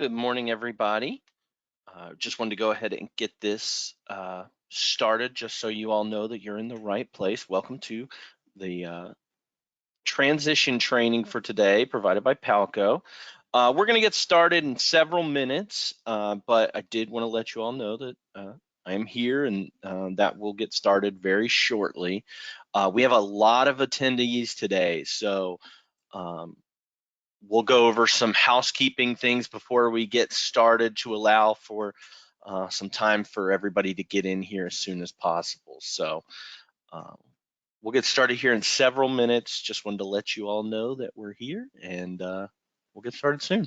Good morning, everybody. Just wanted to go ahead and get this started just so you all know that you're in the right place. Welcome to the transition training for today provided by Palco. We're going to get started in several minutes, but I did want to let you all know that I am here and that will get started very shortly. We have a lot of attendees today, so um, we'll go over some housekeeping things before we get started to allow for some time for everybody to get in here as soon as possible. So uh, we'll get started here in several minutes. Just wanted to let you all know that we're here and we'll get started soon.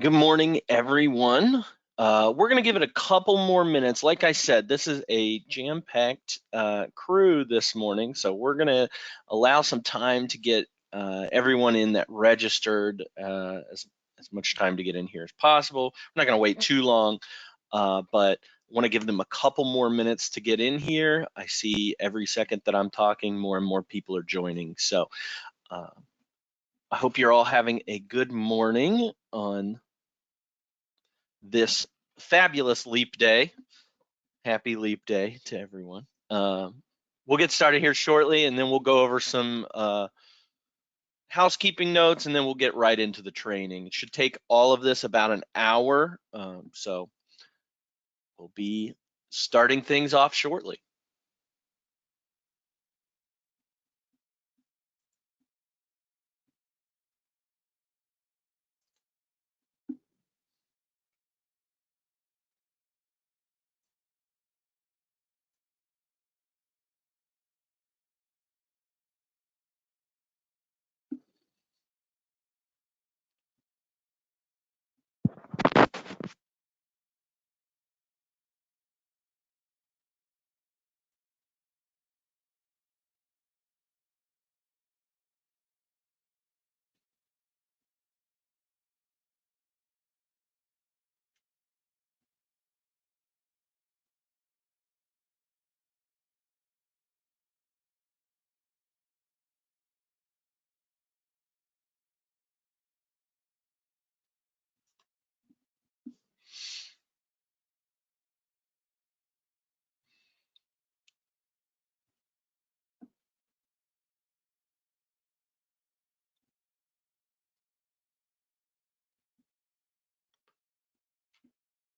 Good morning, everyone. We're going to give it a couple more minutes. Like I said, this is a jam-packed crew this morning, so we're going to allow some time to get everyone in that registered, as much time to get in here as possible. We're not going to wait too long, but want to give them a couple more minutes to get in here. I see every second that I'm talking, more and more people are joining. So I hope you're all having a good morning on this fabulous leap day. Happy leap day to everyone. We'll get started here shortly, and then we'll go over some housekeeping notes, and then we'll get right into the training. It should take all of this about an hour, so we'll be starting things off shortly.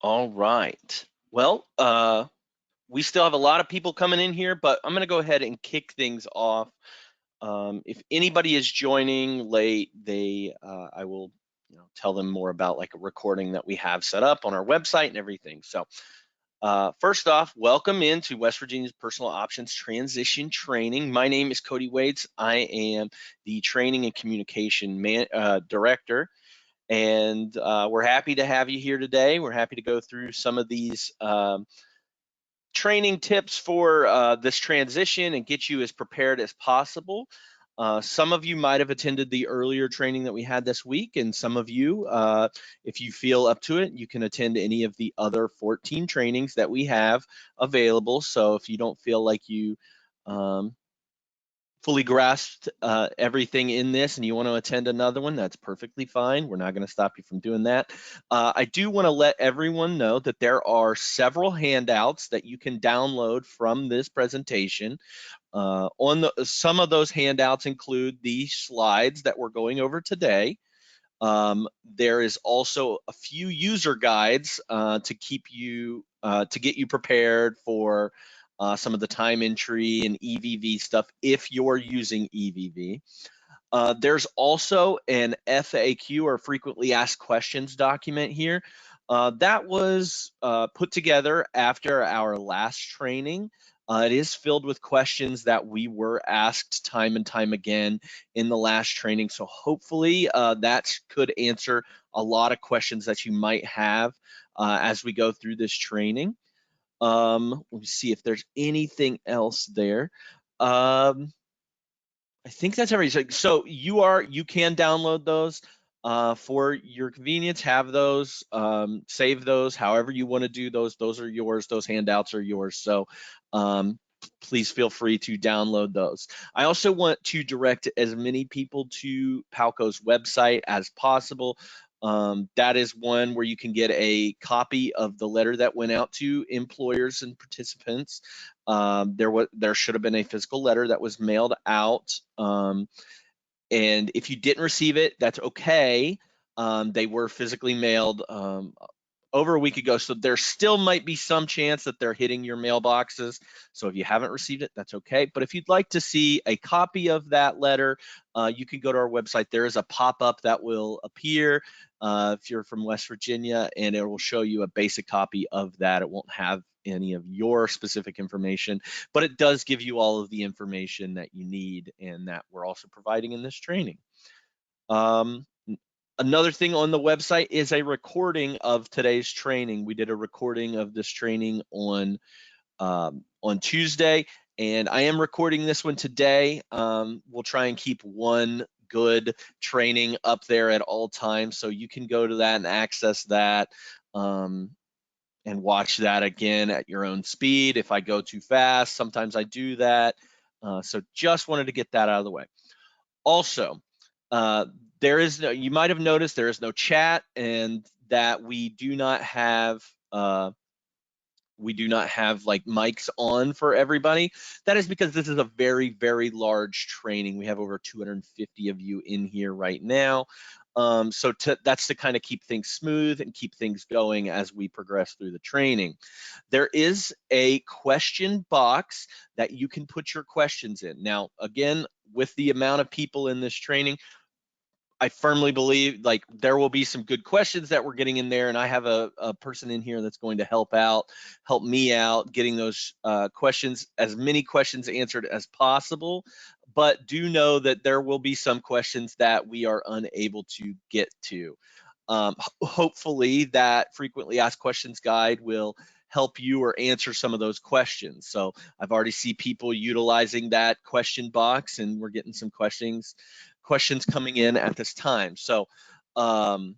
All right. Well, we still have a lot of people coming in here, but I'm going to go ahead and kick things off. If anybody is joining late, I will tell them more about like a recording that we have set up on our website and everything. So first off, welcome into West Virginia's Personal Options Transition Training. My name is Cody Waits. I am the Training and Communication Director. And we're happy to have you here today. We're happy to go through some of these training tips for this transition and get you as prepared as possible. Some of you might have attended the earlier training that we had this week, and some of you, if you feel up to it, you can attend any of the other 14 trainings that we have available. So if you don't feel like you fully grasped everything in this and you want to attend another one, that's perfectly fine. We're not going to stop you from doing that. I do want to let everyone know that there are several handouts that you can download from this presentation. Some of those handouts include the slides that we're going over today. There is also a few user guides to get you prepared for some of the time entry and EVV stuff if you're using EVV. There's also an FAQ or frequently asked questions document here. That was put together after our last training. It is filled with questions that we were asked time and time again in the last training. So hopefully that could answer a lot of questions that you might have as we go through this training. Let me see if there's anything else there. I think that's everything. So you can download those for your convenience. Have those, save those, however you want to do those. Those are yours. Those handouts are yours. So please feel free to download those. I also want to direct as many people to Palco's website as possible. That is one where you can get a copy of the letter that went out to employers and participants. There should have been a physical letter that was mailed out. And if you didn't receive it, that's okay. They were physically mailed over a week ago, so there still might be some chance that they're hitting your mailboxes. So if you haven't received it, that's okay. But if you'd like to see a copy of that letter, you can go to our website. There is a pop-up that will appear if you're from West Virginia, and it will show you a basic copy of that. It won't have any of your specific information, but it does give you all of the information that you need and that we're also providing in this training. Another thing on the website is a recording of today's training. We did a recording of this training on Tuesday, and I am recording this one today. We'll try and keep one good training up there at all times, so you can go to that and access that and watch that again at your own speed. If I go too fast, sometimes I do that. So just wanted to get that out of the way. Also, you might have noticed there is no chat, and that we do not have like mics on for everybody. That is because this is a very, very large training. We have over 250 of you in here right now. So that's to kind of keep things smooth and keep things going as we progress through the training. There is a question box that you can put your questions in. Now, again, with the amount of people in this training, I firmly believe like there will be some good questions that we're getting in there, and I have a person in here that's going to help me out getting those questions, as many questions answered as possible. But do know that there will be some questions that we are unable to get to. Hopefully that frequently asked questions guide will help you or answer some of those questions. So I've already seen people utilizing that question box, and we're getting some questions coming in at this time. So first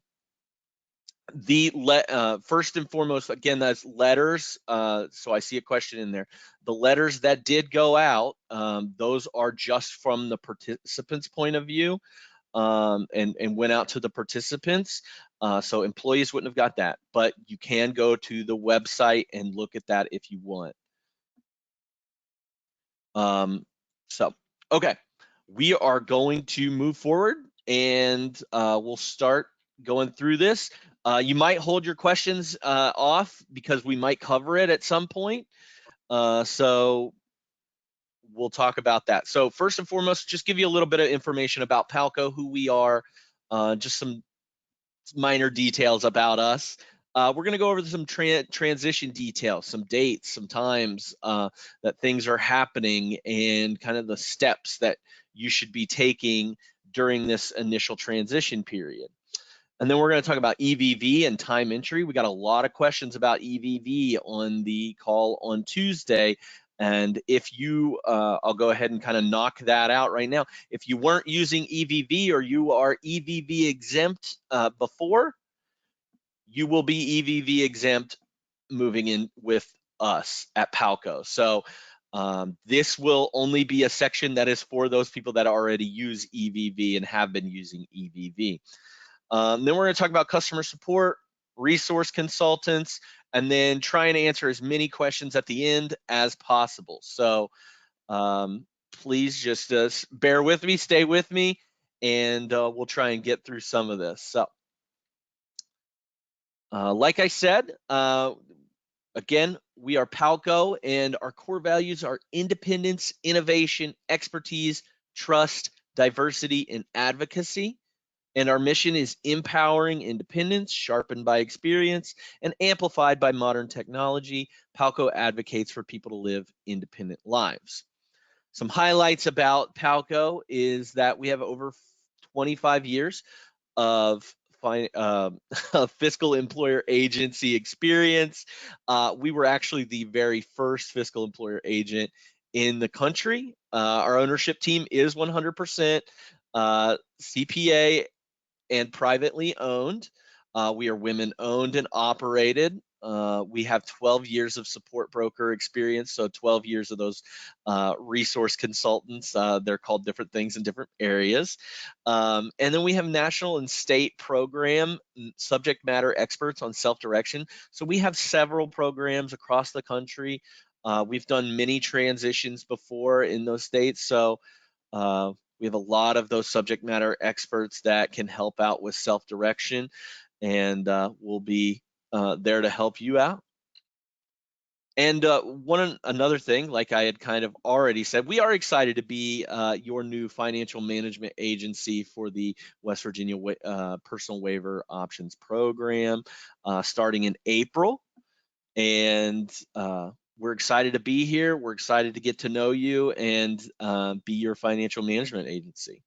and foremost, again, that's letters. So I see a question in there. The letters that did go out, those are just from the participants' point of view, and went out to the participants. So employees wouldn't have got that, but you can go to the website and look at that if you want. So, okay, we are going to move forward, and we'll start going through this. You might hold your questions off because we might cover it at some point. So we'll talk about that. So first and foremost, just give you a little bit of information about Palco, who we are, just some minor details about us. We're going to go over some transition details, some dates, some times that things are happening, and kind of the steps that you should be taking during this initial transition period. And then we're going to talk about EVV and time entry. We got a lot of questions about EVV on the call on Tuesday. And if you, I'll go ahead and kind of knock that out right now. If you weren't using EVV or you are EVV exempt before, you will be EVV exempt moving in with us at Palco. So this will only be a section that is for those people that already use EVV and have been using EVV. Then we're going to talk about customer support, resource consultants, and then try and answer as many questions at the end as possible. So please just bear with me, stay with me, and we'll try and get through some of this. So like I said, again, we are Palco, and our core values are independence, innovation, expertise, trust, diversity, and advocacy. And our mission is empowering independence, sharpened by experience, and amplified by modern technology. Palco advocates for people to live independent lives. Some highlights about Palco is that we have over 25 years of fiscal employer agency experience. We were actually the very first fiscal employer agent in the country. Our ownership team is 100% CPA and privately owned. We are women owned and operated. We have 12 years of support broker experience, so 12 years of those resource consultants. They're called different things in different areas. And then we have national and state program subject matter experts on self-direction. So we have several programs across the country. We've done many transitions before in those states. So we have a lot of those subject matter experts that can help out with self-direction, and we'll be there to help you out. And another thing, like I had kind of already said, we are excited to be your new financial management agency for the West Virginia Personal Waiver Options Program starting in April. And we're excited to be here. We're excited to get to know you and be your financial management agency.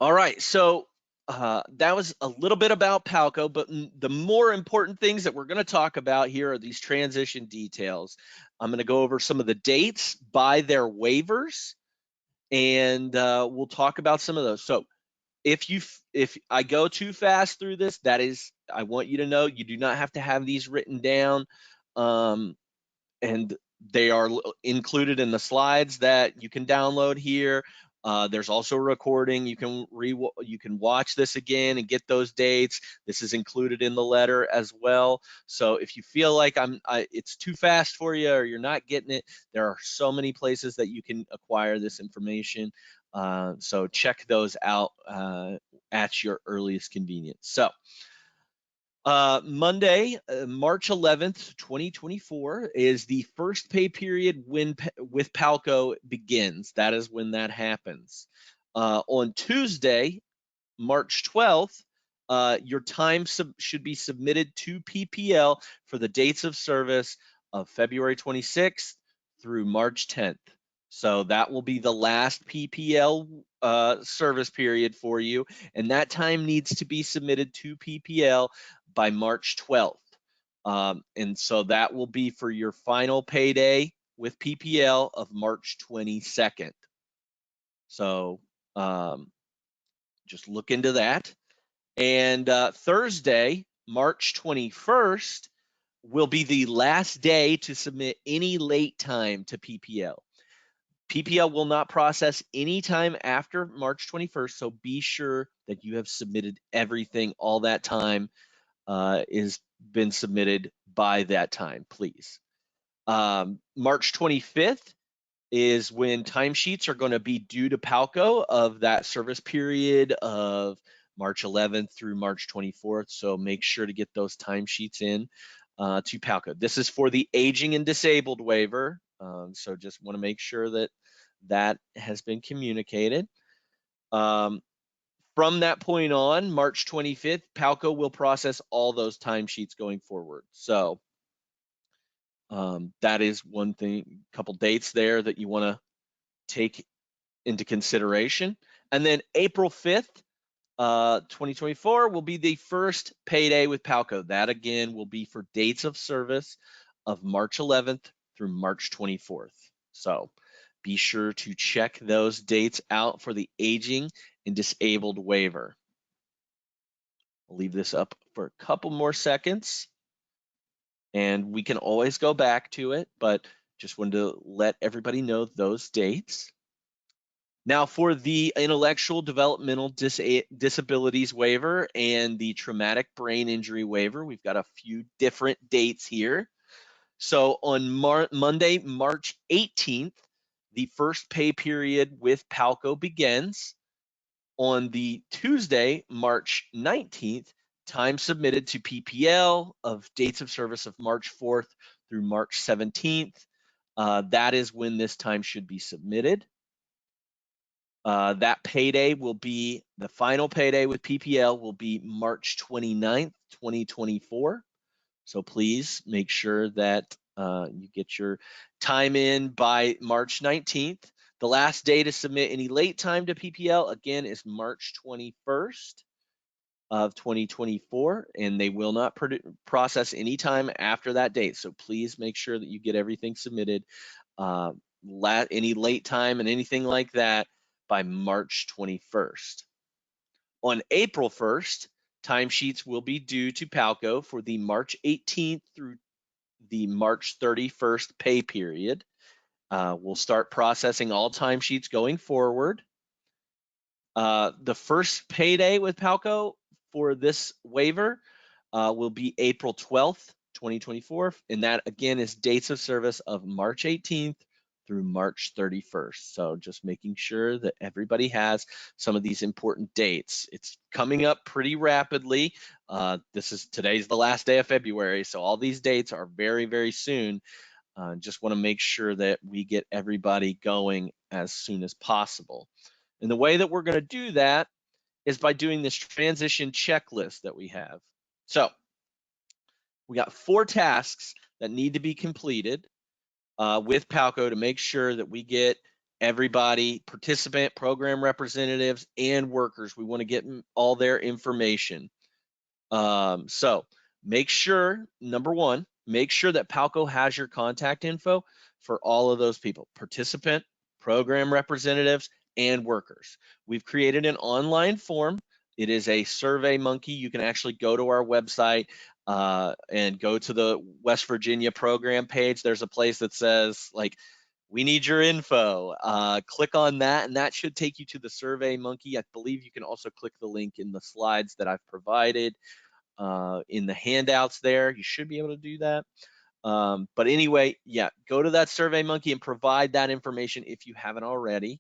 All right, so that was a little bit about Palco, but the more important things that we're going to talk about here are these transition details. I'm going to go over some of the dates by their waivers, and we'll talk about some of those. So if I go too fast through this, that is, I want you to know you do not have to have these written down, and they are included in the slides that you can download here. There's also a recording. You can watch this again and get those dates. This is included in the letter as well. So if you feel like it's too fast for you or you're not getting it, there are so many places that you can acquire this information. So check those out at your earliest convenience. So Monday, March 11th, 2024 is the first pay period with Palco begins. That is when that happens. On Tuesday, March 12th, your time should be submitted to PPL for the dates of service of February 26th through March 10th. So that will be the last PPL service period for you, and that time needs to be submitted to PPL by March 12th. And so that will be for your final payday with PPL of March 22nd. So just look into that. And Thursday, March 21st, will be the last day to submit any late time to PPL. PPL will not process any time after March 21st, so be sure that you have submitted everything. All that time is been submitted by that time, please. March 25th is when timesheets are going to be due to Palco of that service period of March 11th through March 24th. So make sure to get those timesheets in to Palco. This is for the aging and disabled waiver. So just want to make sure that that has been communicated. From that point on, March 25th, Palco will process all those timesheets going forward. So that is one thing, couple dates there that you want to take into consideration. And then April 5th, 2024 will be the first payday with Palco. That again will be for dates of service of March 11th through March 24th. So be sure to check those dates out for the aging and disabled waiver. I'll leave this up for a couple more seconds and we can always go back to it, but just wanted to let everybody know those dates. Now for the intellectual developmental disabilities waiver and the traumatic brain injury waiver, we've got a few different dates here. So on Monday, March 18th, the first pay period with Palco begins. On the Tuesday, March 19th, time submitted to PPL of dates of service of March 4th through March 17th. That is when this time should be submitted. That payday will be, the final payday with PPL will be March 29th, 2024. So please make sure that you get your time in by March 19th. The last day to submit any late time to PPL, again, is March 21st of 2024, and they will not process any time after that date. So please make sure that you get everything submitted, any late time and anything like that, by March 21st. On April 1st, timesheets will be due to Palco for the March 18th through the March 31st pay period. We'll start processing all timesheets going forward. The first payday with Palco for this waiver will be April 12th, 2024, and that again is dates of service of March 18th through March 31st. So just making sure that everybody has some of these important dates. It's coming up pretty rapidly. Today's the last day of February, so all these dates are very, very soon. Just want to make sure that we get everybody going as soon as possible. And the way that we're going to do that is by doing this transition checklist that we have. So we got 4 tasks that need to be completed with Palco to make sure that we get everybody, participant, program representatives, and workers. We want to get all their information. So make sure, number 1, make sure that Palco has your contact info for all of those people, participant, program representatives, and workers. We've created an online form. It is a Survey Monkey. You can actually go to our website and go to the West Virginia program page. There's a place that says like we need your info. Click on that, and that should take you to the Survey Monkey. I believe you can also click the link in the slides that I've provided in the handouts there. You should be able to do that. But anyway, yeah, go to that Survey Monkey and provide that information if you haven't already.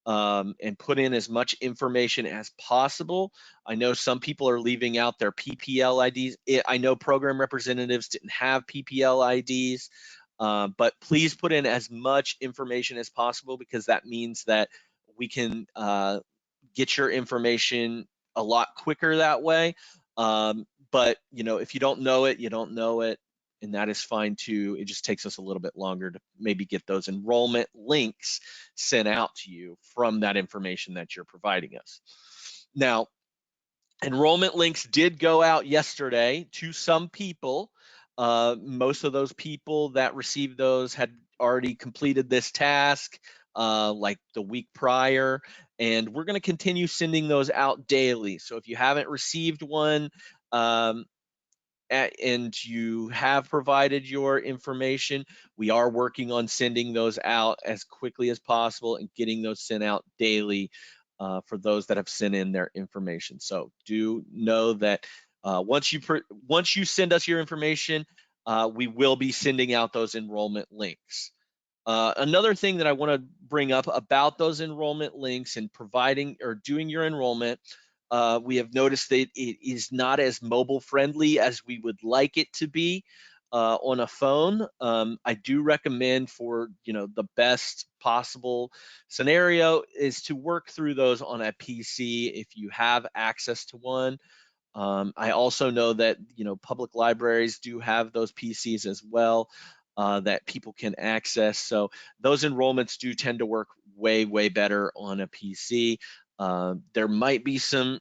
And put in as much information as possible. I know some people are leaving out their PPL IDs. I know program representatives didn't have PPL IDs, but please put in as much information as possible, because that means that we can get your information a lot quicker that way. But if you don't know it, you don't know it, and that is fine too. It just takes us a little bit longer to maybe get those enrollment links sent out to you from that information that you're providing us. Now, enrollment links did go out yesterday to some people. Most of those people that received those had already completed this task like the week prior, and we're going to continue sending those out daily. So if you haven't received one, and you have provided your information, we are working on sending those out as quickly as possible and getting those sent out daily for those that have sent in their information. So do know that once you send us your information, we will be sending out those enrollment links. Another thing that I want to bring up about those enrollment links and providing or doing your enrollment, we have noticed that it is not as mobile friendly as we would like it to be on a phone. I do recommend, for the best possible scenario, is to work through those on a PC if you have access to one. I also know that public libraries do have those PCs as well that people can access. So those enrollments do tend to work way better on a PC. There might be some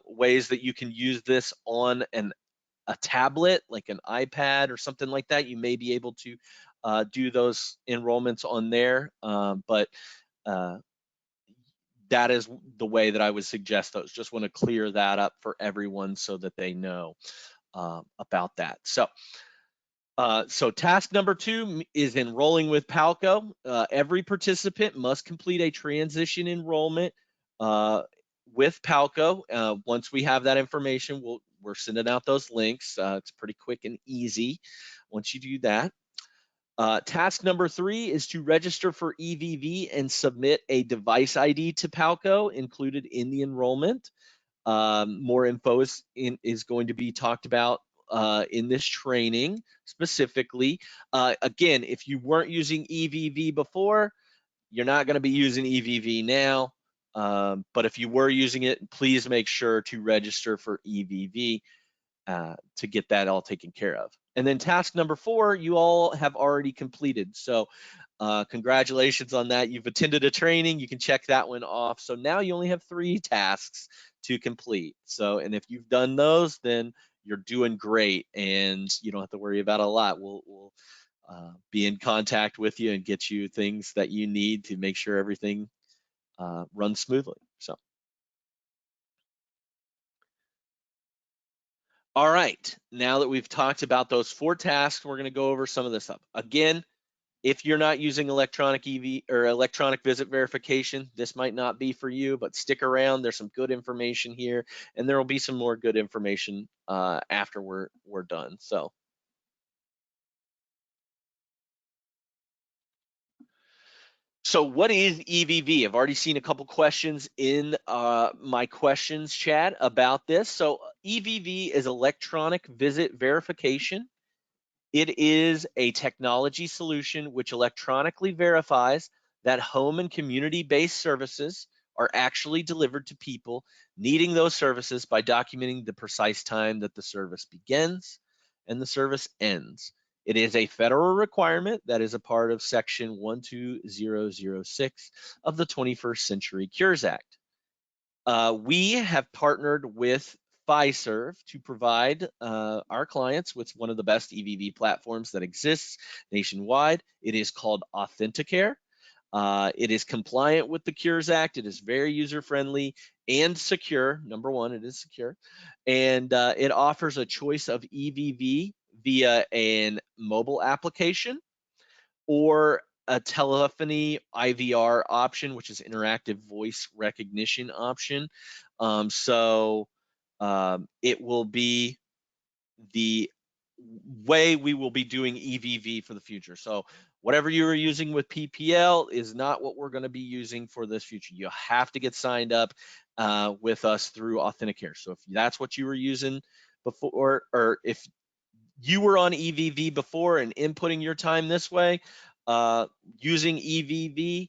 ways that you can use this on a tablet, like an iPad or something like that. You may be able to do those enrollments on there, but that is the way that I would suggest those. Just want to clear that up for everyone so that they know about that. So task number 2 is enrolling with Palco. Every participant must complete a transition enrollment with Palco. Once we have that information, we're sending out those links. It's pretty quick and easy once you do that. Task number 3 is to register for EVV and submit a device ID to Palco included in the enrollment. More info is going to be talked about in this training specifically. Again, if you weren't using EVV before, you're not going to be using EVV now. But if you were using it, please make sure to register for EVV to get that all taken care of. And then task number 4, you all have already completed. So congratulations on that. You've attended a training. You can check that one off. So now you only have 3 tasks to complete. And if you've done those, then you're doing great, and you don't have to worry about a lot. We'll be in contact with you and get you things that you need to make sure everything runs smoothly. All right, now that we've talked about those 4 tasks, we're going to go over some of this stuff. Again, if you're not using electronic EV or electronic visit verification, this might not be for you, but stick around. There's some good information here, and there will be some more good information after we're done. So what is EVV? I've already seen a couple questions in my questions chat about this. So EVV is electronic visit verification. It is a technology solution which electronically verifies that home and community-based services are actually delivered to people needing those services by documenting the precise time that the service begins and the service ends. It is a federal requirement that is a part of Section 12006 of the 21st Century Cures Act. We have partnered with Fiserv to provide our clients with one of the best EVV platforms that exists nationwide. It is called Authenticare. It is compliant with the Cures Act. It is very user-friendly and secure. Number 1, it is secure. And it offers a choice of EVV via a mobile application or a telephony IVR option, which is interactive voice recognition option. It will be the way we will be doing EVV for the future. So whatever you were using with PPL is not what we're going to be using for this future. You have to get signed up with us through Authenticare. So if that's what you were using before, or if you were on EVV before and inputting your time this way, using EVV,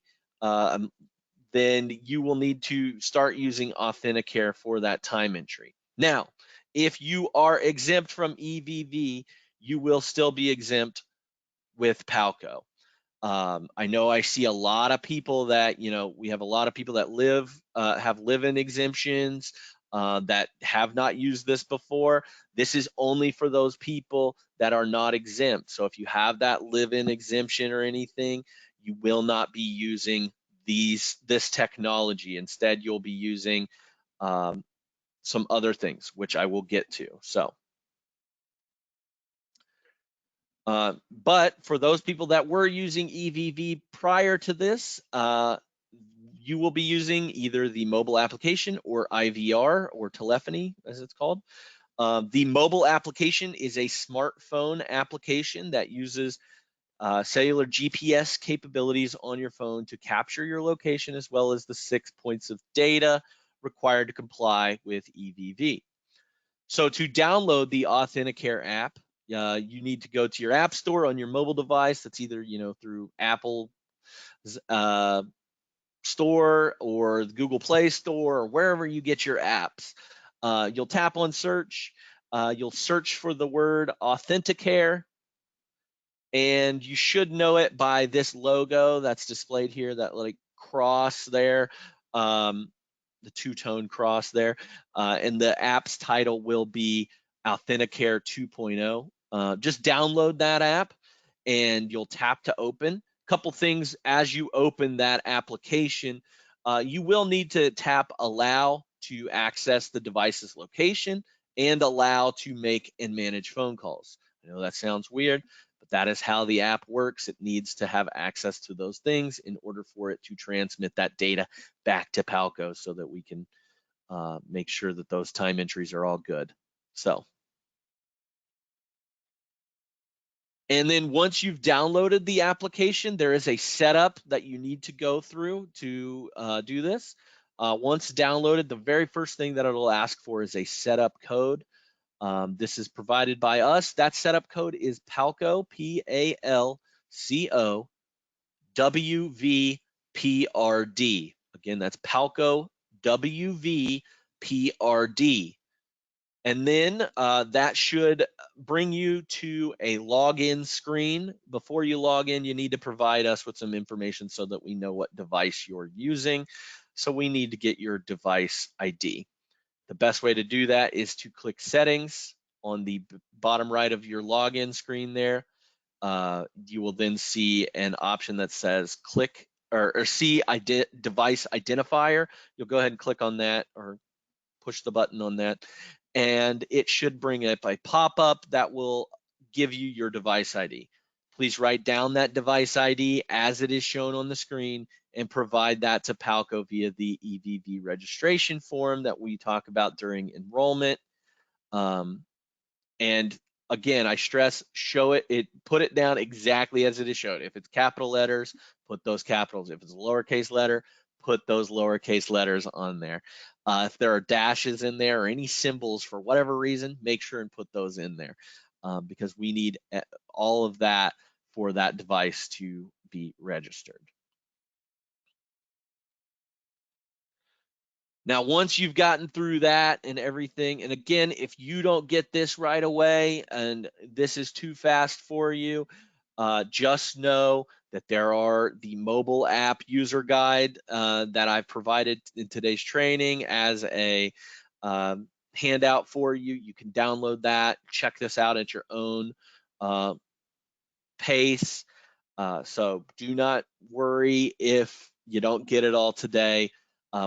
then you will need to start using Authenticare for that time entry. Now, if you are exempt from EVV, you will still be exempt with Palco. I know I see a lot of people that, we have a lot of people that have live-in exemptions that have not used this before. This is only for those people that are not exempt. So if you have that live-in exemption or anything, you will not be using this technology. Instead, you'll be using some other things, which I will get to. But for those people that were using EVV prior to this, you will be using either the mobile application or IVR or telephony, as it's called. The mobile application is a smartphone application that uses cellular GPS capabilities on your phone to capture your location, as well as the 6 points of data required to comply with EVV. So to download the Authenticare app, you need to go to your app store on your mobile device. That's either through Apple Store or the Google Play Store or wherever you get your apps. You'll tap on search. You'll search for the word Authenticare, and you should know it by this logo that's displayed here, that like cross there, the two-tone cross there, and the app's title will be Authenticare 2.0. Just download that app and you'll tap to open. Couple things as you open that application, you will need to tap allow to access the device's location and allow to make and manage phone calls. I know that sounds weird, but that is how the app works. It needs to have access to those things in order for it to transmit that data back to Palco so that we can make sure that those time entries are all good. And then once you've downloaded the application, there is a setup that you need to go through to do this. Once downloaded, the very first thing that it'll ask for is a setup code. This is provided by us. That setup code is Palco, Palco WVPRD. Again, that's Palco WVPRD. And then that should bring you to a login screen. Before you log in, you need to provide us with some information so that we know what device you're using. So we need to get your device ID. The best way to do that is to click Settings on the bottom right of your login screen there. You will then see an option that says click or see device identifier. You'll go ahead and click on that or push the button on that, and it should bring up a pop-up that will give you your device ID. Please write down that device ID as it is shown on the screen and provide that to Palco via the EVV registration form that we talk about during enrollment. And again, I stress, put it down exactly as it is shown. If it's capital letters, put those capitals. If it's a lowercase letter, put those lowercase letters on there. If there are dashes in there or any symbols for whatever reason, make sure and put those in there because we need all of that for that device to be registered. Now, once you've gotten through that and everything, and again, if you don't get this right away and this is too fast for you, just know that there are the mobile app user guide that I've provided in today's training as a handout for you. You can download that, check this out at your own pace. So do not worry if you don't get it all today.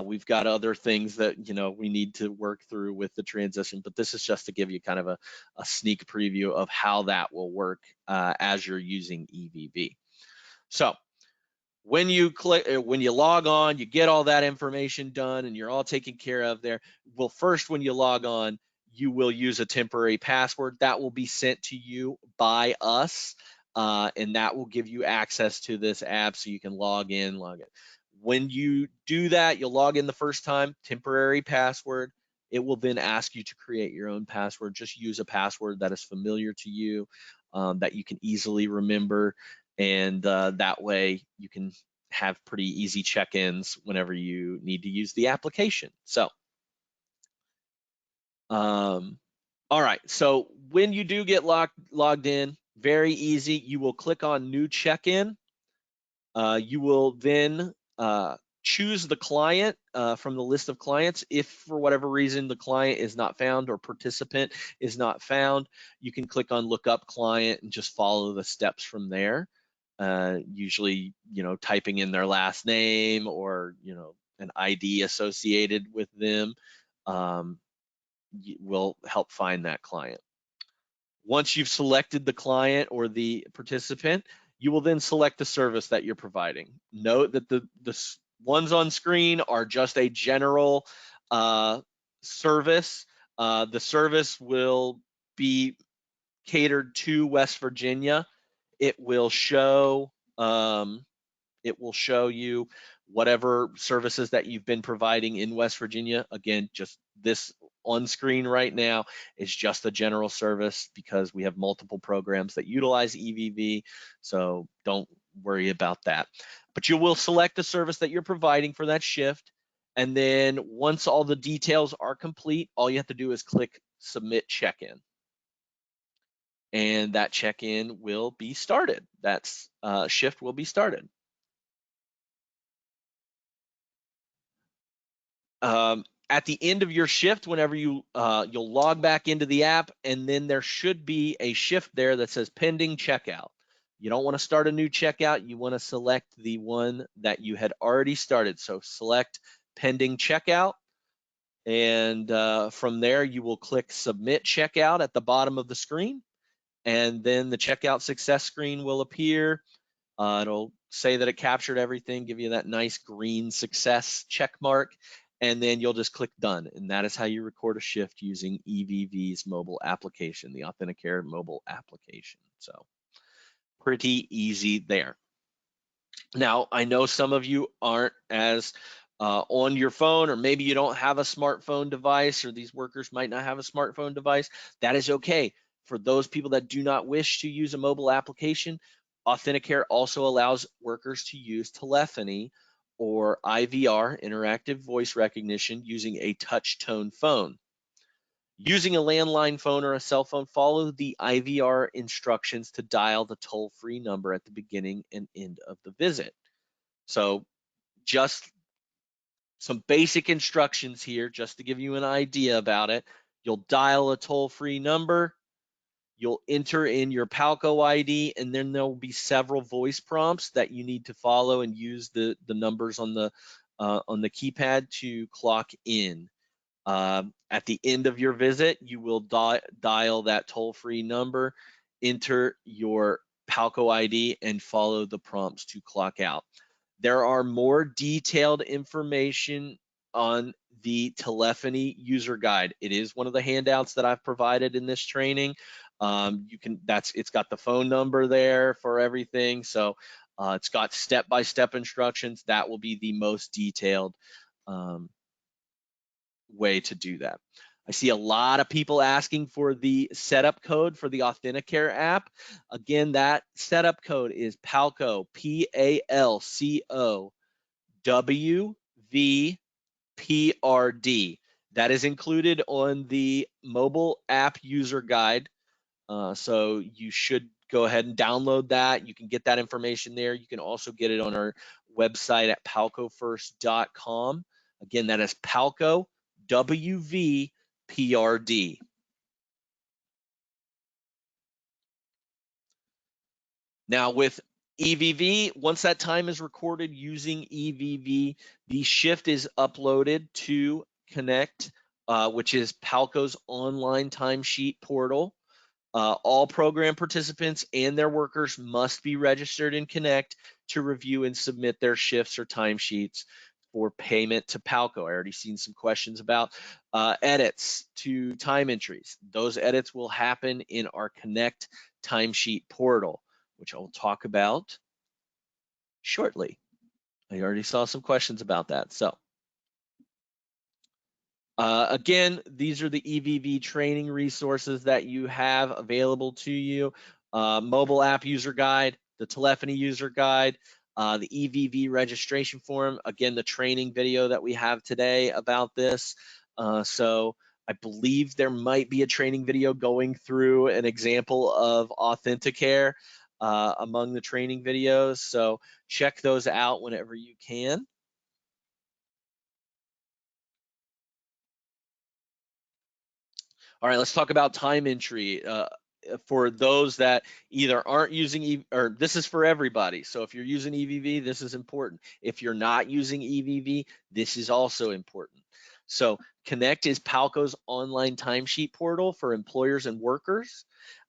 We've got other things that we need to work through with the transition, but this is just to give you kind of a sneak preview of how that will work as you're using EVV. So when you click, when you log on, you get all that information done and you're all taken care of there. Well, first, when you log on, you will use a temporary password that will be sent to you by us, and that will give you access to this app so you can log in, log it. When you do that, you'll log in the first time, temporary password. It will then ask you to create your own password. Just use a password that is familiar to you, that you can easily remember, and that way you can have pretty easy check-ins whenever you need to use the application. So, all right. So when you do get logged in, very easy. You will click on New Check-in. You will then choose the client from the list of clients. If for whatever reason the client is not found or participant is not found, you can click on Look Up Client and just follow the steps from there. Usually, typing in their last name or, an ID associated with them will help find that client. Once you've selected the client or the participant, you will then select the service that you're providing. Note that the ones on screen are just a general service. The service will be catered to West Virginia. It will show you whatever services that you've been providing in West Virginia. Again, just this on screen right now is just a general service because we have multiple programs that utilize EVV, so don't worry about that. But you will select the service that you're providing for that shift, and then once all the details are complete, all you have to do is click Submit Check-in. And that check-in will be started. That shift will be started. At the end of your shift, whenever you'll log back into the app, and then there should be a shift there that says pending checkout. You don't want to start a new checkout. You want to select the one that you had already started. So select pending checkout, and from there you will click submit checkout at the bottom of the screen, and then the checkout success screen will appear. It'll say that it captured everything, give you that nice green success check mark, and then you'll just click done. And that is how you record a shift using EVV's mobile application, the Authenticare mobile application. So pretty easy there. Now, I know some of you aren't as on your phone, or maybe you don't have a smartphone device, or these workers might not have a smartphone device. That is okay. For those people that do not wish to use a mobile application, Authenticare also allows workers to use telephony or IVR, interactive voice recognition, using a touch tone phone. Using a landline phone or a cell phone, follow the IVR instructions to dial the toll-free number at the beginning and end of the visit. So just some basic instructions here, just to give you an idea about it. You'll dial a toll-free number, you'll enter in your Palco ID, and then there will be several voice prompts that you need to follow and use the numbers on the keypad to clock in. At the end of your visit, you will dial that toll-free number, enter your Palco ID, and follow the prompts to clock out. There are more detailed information on the telephony user guide. It is one of the handouts that I've provided in this training. It's got the phone number there for everything. So it's got step-by-step instructions. That will be the most detailed way to do that. I see a lot of people asking for the setup code for the Authenticare app. Again, that setup code is PALCO, PALCO WVPRD. That is included on the mobile app user guide. So you should go ahead and download that. You can get that information there. You can also get it on our website at palcofirst.com. Again, that is PALCO WVPRD. Now with EVV, once that time is recorded using EVV, the shift is uploaded to Connect, which is Palco's online timesheet portal. All program participants and their workers must be registered in Connect to review and submit their shifts or timesheets for payment to Palco. I already seen some questions about edits to time entries. Those edits will happen in our Connect timesheet portal, which I will talk about shortly. I already saw some questions about that. So again, these are the EVV training resources that you have available to you. Mobile app user guide, the telephony user guide, the EVV registration form. Again, the training video that we have today about this. So I believe there might be a training video going through an example of Authenticare among the training videos. So check those out whenever you can. All right, let's talk about time entry. For those that either aren't using, or this is for everybody. So if you're using EVV, this is important. If you're not using EVV, this is also important. So Connect is Palco's online timesheet portal for employers and workers.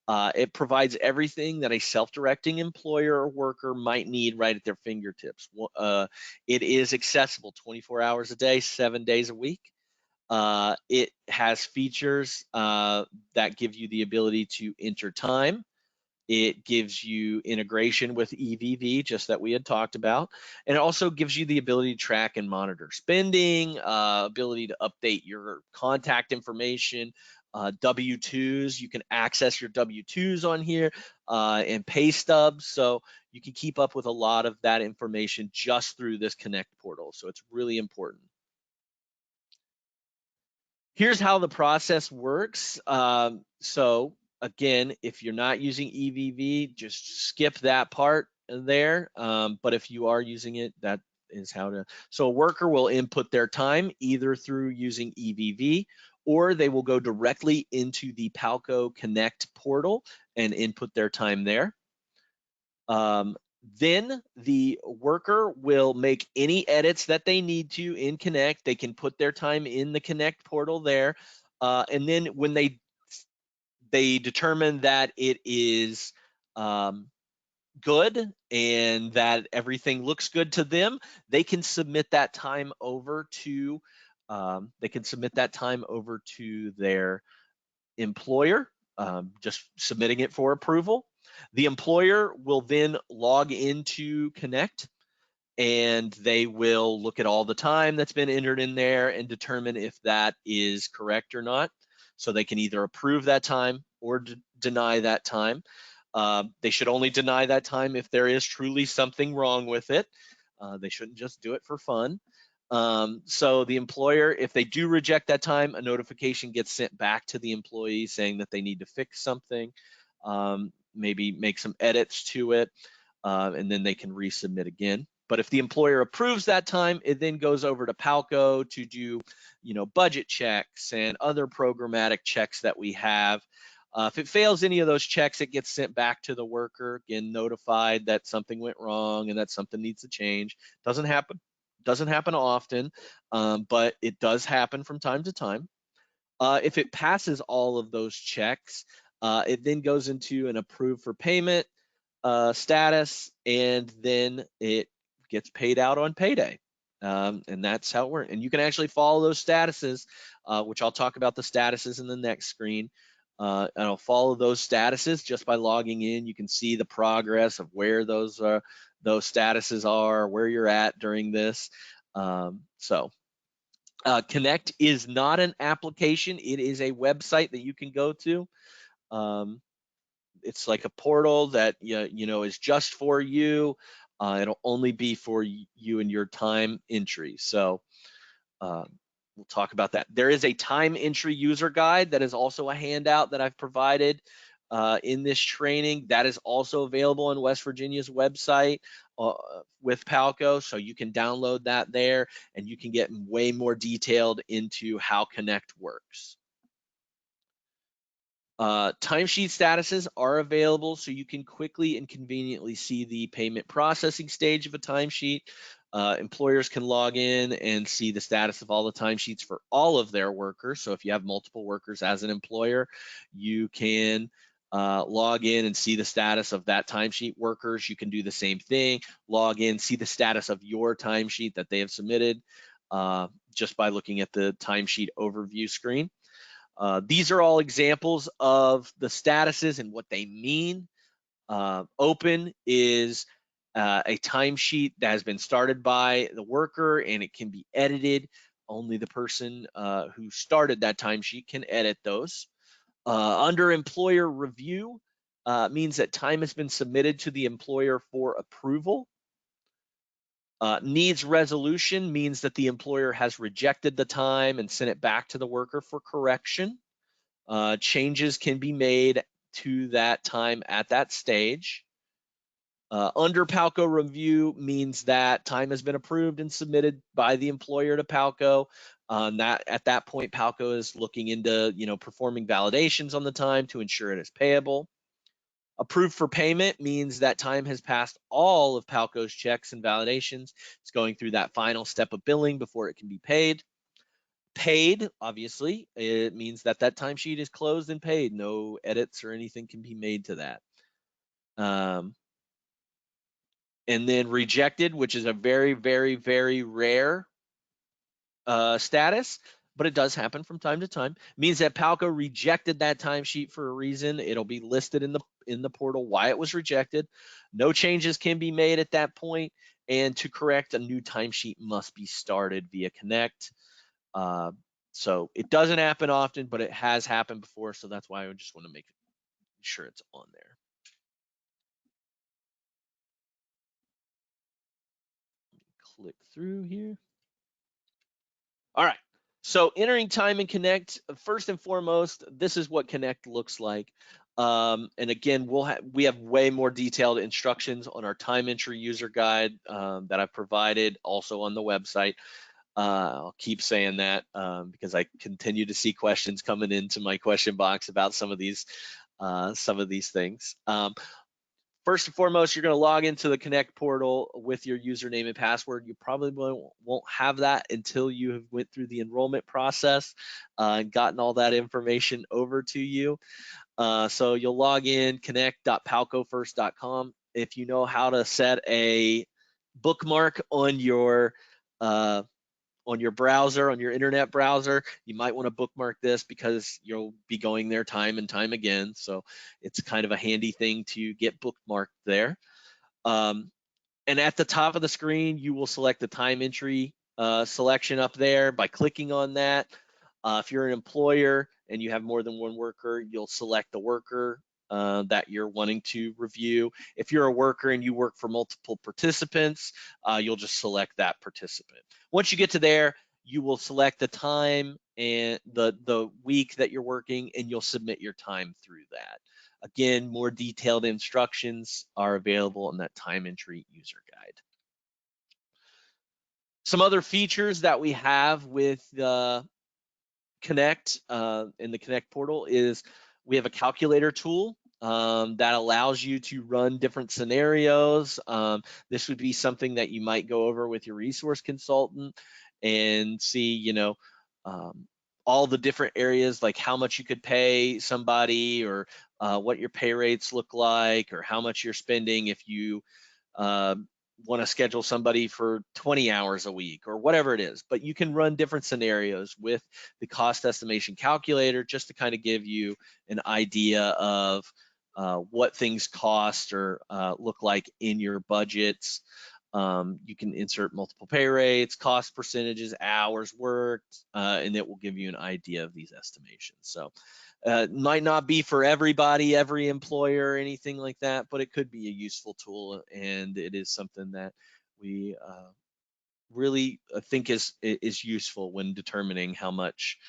It provides everything that a self-directing employer or worker might need right at their fingertips. It is accessible 24 hours a day, 7 days a week. It has features that give you the ability to enter time. It gives you integration with EVV, just that we had talked about. And it also gives you the ability to track and monitor spending, ability to update your contact information, W-2s. You can access your W-2s on here and pay stubs. So you can keep up with a lot of that information just through this Connect portal. So it's really important. Here's how the process works. So again, if you're not using EVV, just skip that part there. But if you are using it, that is how to. So a worker will input their time either through using EVV, or they will go directly into the Palco Connect portal and input their time there. Then the worker will make any edits that they need to in Connect. They can put their time in the Connect portal there. And then when they determine that it is good and that everything looks good to them, they can submit that time over to their employer, just submitting it for approval. The employer will then log into Connect and they will look at all the time that's been entered in there and determine if that is correct or not. So they can either approve that time or deny that time. They should only deny that time if there is truly something wrong with it. They shouldn't just do it for fun. So the employer, if they do reject that time, a notification gets sent back to the employee saying that they need to fix something, maybe make some edits to it, and then they can resubmit again. But if the employer approves that time, it then goes over to Palco to do, budget checks and other programmatic checks that we have. If it fails any of those checks, it gets sent back to the worker, again, notified that something went wrong and that something needs to change. Doesn't happen often, but it does happen from time to time. If it passes all of those checks, it then goes into an approved for payment status, and then it gets paid out on payday. And that's how it works. And you can actually follow those statuses, which I'll talk about the statuses in the next screen. And I'll follow those statuses just by logging in. You can see the progress of where those statuses are, where you're at during this. Connect is not an application. It is a website that you can go to. It's like a portal that is just for you. It'll only be for you and your time entry. So we'll talk about that. There is a time entry user guide that is also a handout that I've provided in this training. That is also available on West Virginia's website with Palco, so you can download that there and you can get way more detailed into how Connect works. Timesheet statuses are available, so you can quickly and conveniently see the payment processing stage of a timesheet. Employers can log in and see the status of all the timesheets for all of their workers. So if you have multiple workers as an employer, you can log in and see the status of that timesheet workers. You can do the same thing. Log in, see the status of your timesheet that they have submitted just by looking at the timesheet overview screen. These are all examples of the statuses and what they mean. Open is a timesheet that has been started by the worker and it can be edited. Only the person who started that timesheet can edit those. Under employer review means that time has been submitted to the employer for approval. Needs resolution means that the employer has rejected the time and sent it back to the worker for correction. Changes can be made to that time at that stage. Under Palco review means that time has been approved and submitted by the employer to Palco. That at that point, Palco is looking into performing validations on the time to ensure it is payable. Approved for payment means that time has passed all of Palco's checks and validations. It's going through that final step of billing before it can be paid. Paid, obviously, it means that that timesheet is closed and paid. No edits or anything can be made to that. And then rejected, which is a very, very, very rare status, but it does happen from time to time. Means that Palco rejected that timesheet for a reason. It'll be listed in the portal why it was rejected. No changes can be made at that point, and to correct, a new timesheet must be started via Connect. So it doesn't happen often, but it has happened before, so that's why I just want to make sure it's on there. Click through here. All right, so entering time in Connect, first and foremost, this is what Connect looks like. And again, we have way more detailed instructions on our time entry user guide that I've provided also on the website. I'll keep saying that because I continue to see questions coming into my question box about some of these things. First and foremost, you're going to log into the Connect portal with your username and password. You probably won't have that until you have went through the enrollment process and gotten all that information over to you. So you'll log in, connect.palcofirst.com. If you know how to set a bookmark on your browser, on your internet browser, you might want to bookmark this because you'll be going there time and time again. So it's kind of a handy thing to get bookmarked there. And at the top of the screen, you will select the time entry selection up there by clicking on that. If you're an employer and you have more than one worker, you'll select the worker that you're wanting to review. If you're a worker and you work for multiple participants, you'll just select that participant. Once you get to there, you will select the time and the week that you're working, and you'll submit your time through that. Again, more detailed instructions are available in that time entry user guide. Some other features that we have with Connect in the Connect portal is we have a calculator tool that allows you to run different scenarios. This would be something that you might go over with your resource consultant and see, all the different areas, like how much you could pay somebody, or what your pay rates look like, or how much you're spending if you want to schedule somebody for 20 hours a week or whatever it is. But you can run different scenarios with the cost estimation calculator just to kind of give you an idea of what things cost or look like in your budgets. You can insert multiple pay rates, cost percentages, hours worked, and it will give you an idea of these estimations. So it might not be for everybody, every employer, or anything like that, but it could be a useful tool, and it is something that we really think is useful when determining how much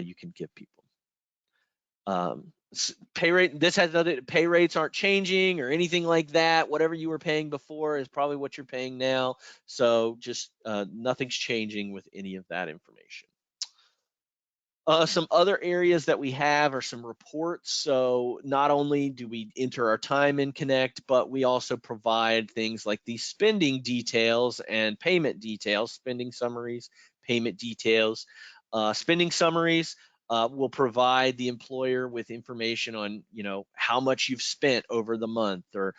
you can give people. Pay rate. This has other pay rates aren't changing or anything like that. Whatever you were paying before is probably what you're paying now. So just nothing's changing with any of that information. Some other areas that we have are some reports. So not only do we enter our time in Connect, but we also provide things like the spending details and payment details, spending summaries, payment details. Spending summaries will provide the employer with information on, how much you've spent over the month, or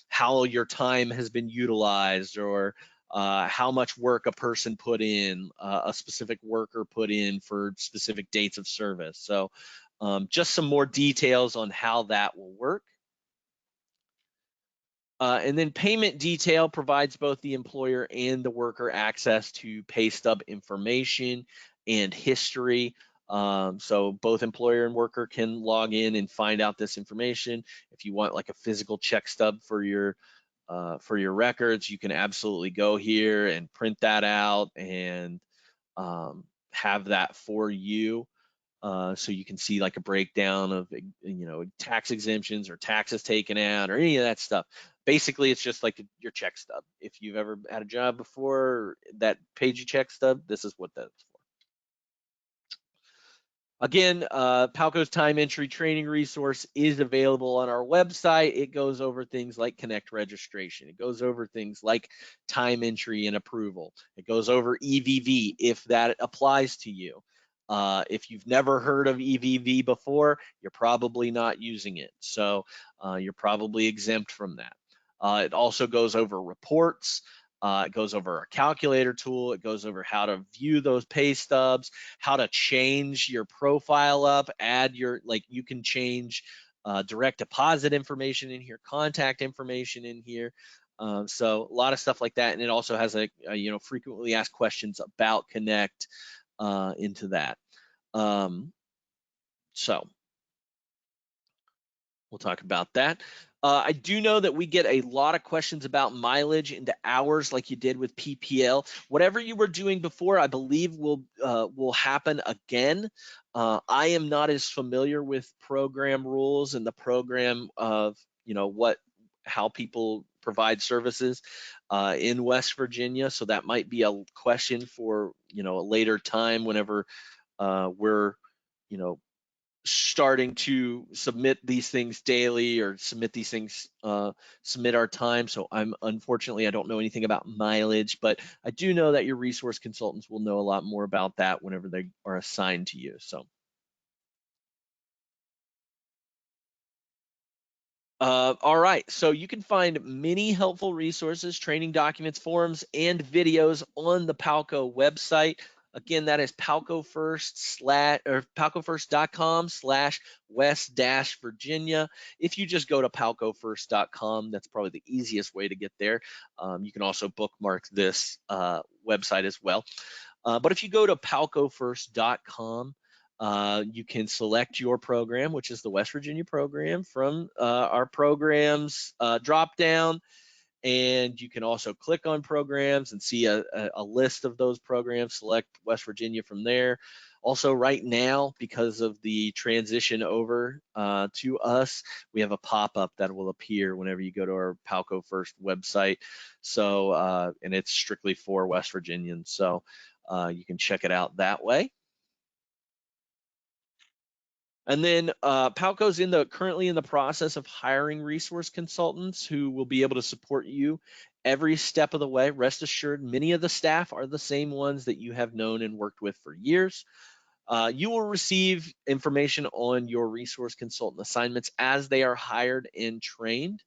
how your time has been utilized, or how much work a person put in, a specific worker put in for specific dates of service. So just some more details on how that will work. And then payment detail provides both the employer and the worker access to pay stub information and history. So both employer and worker can log in and find out this information. If you want like a physical check stub for your records, you can absolutely go here and print that out and have that for you. So you can see like a breakdown of, tax exemptions or taxes taken out or any of that stuff. Basically, it's just like your check stub. If you've ever had a job before that paid you check stub, this is what that's for. Again, Palco's time entry training resource is available on our website. It goes over things like Connect registration. It goes over things like time entry and approval. It goes over EVV if that applies to you. If you've never heard of EVV before, you're probably not using it. So you're probably exempt from that. It also goes over reports. It goes over a calculator tool. It goes over how to view those pay stubs, how to change your profile up, you can change direct deposit information in here, contact information in here. So a lot of stuff like that. And it also has a frequently asked questions about Connect into that. So we'll talk about that. I do know that we get a lot of questions about mileage into hours like you did with PPL. Whatever you were doing before, I believe will happen again. I am not as familiar with program rules and the program of how people provide services in West Virginia. So that might be a question for a later time whenever we're starting to submit these things daily or submit these things, submit our time. So unfortunately, I don't know anything about mileage, but I do know that your resource consultants will know a lot more about that whenever they are assigned to you. So. All right, so you can find many helpful resources, training documents, forums, and videos on the Palco website. Again, that is palcofirst.com/West-Virginia. If you just go to palcofirst.com, that's probably the easiest way to get there. You can also bookmark this website as well. But if you go to palcofirst.com, you can select your program, which is the West Virginia program, from our programs drop down, and you can also click on programs and see a list of those programs. Select West Virginia from there. Also, right now, because of the transition over to us, we have a pop-up that will appear whenever you go to our Palco First website. So, and it's strictly for West Virginians. So you can check it out that way. And then Palco's currently in the process of hiring resource consultants who will be able to support you every step of the way. Rest assured, many of the staff are the same ones that you have known and worked with for years. You will receive information on your resource consultant assignments as they are hired and trained.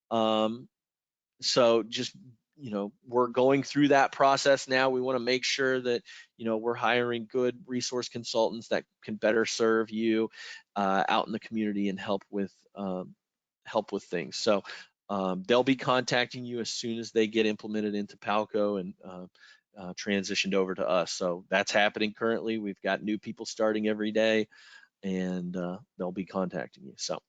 So just, we're going through that process now. We want to make sure that, we're hiring good resource consultants that can better serve you out in the community and help with things. So they'll be contacting you as soon as they get implemented into Palco and transitioned over to us. So that's happening currently. We've got new people starting every day, and they'll be contacting you. So.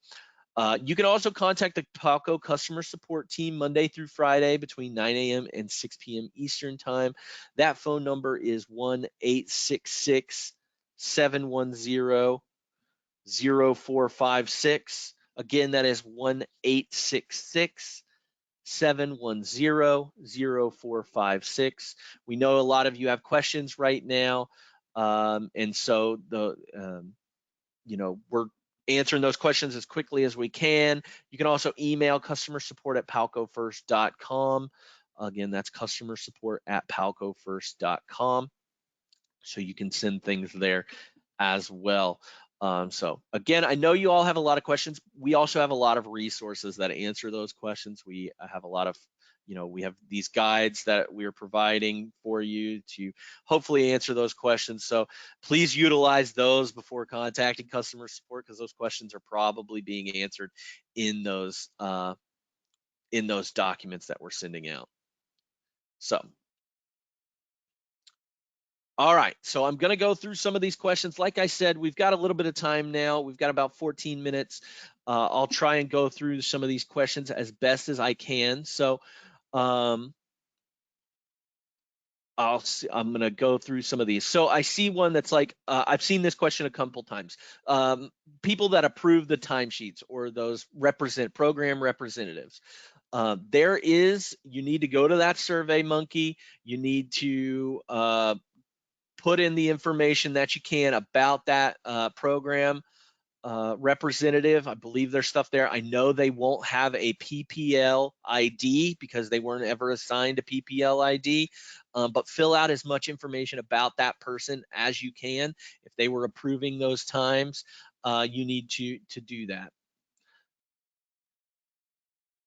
You can also contact the Palco customer support team Monday through Friday between 9 a.m. and 6 p.m. Eastern time. That phone number is 1-866-710-0456. Again, that is 1-866-710-0456. We know a lot of you have questions right now, and so we're answering those questions as quickly as we can. You can also email customer support at palcofirst.com. Again, that's customer support at palcofirst.com. So you can send things there as well. So again, I know you all have a lot of questions. We also have a lot of resources that answer those questions. We have a lot of, we have these guides that we are providing for you to hopefully answer those questions. So please utilize those before contacting customer support, because those questions are probably being answered in those documents that we're sending out. So all right, so I'm going to go through some of these questions. Like I said, we've got a little bit of time now. We've got about 14 minutes. I'll try and go through some of these questions as best as I can. So I'm going to go through some of these. So I see one that's like, I've seen this question a couple times. People that approve the timesheets, or those program representatives. You need to go to that Survey Monkey. You need to put in the information that you can about that program representative. I believe there's stuff there. I know they won't have a PPL ID because they weren't ever assigned a PPL ID, but fill out as much information about that person as you can. If they were approving those times, you need to do that.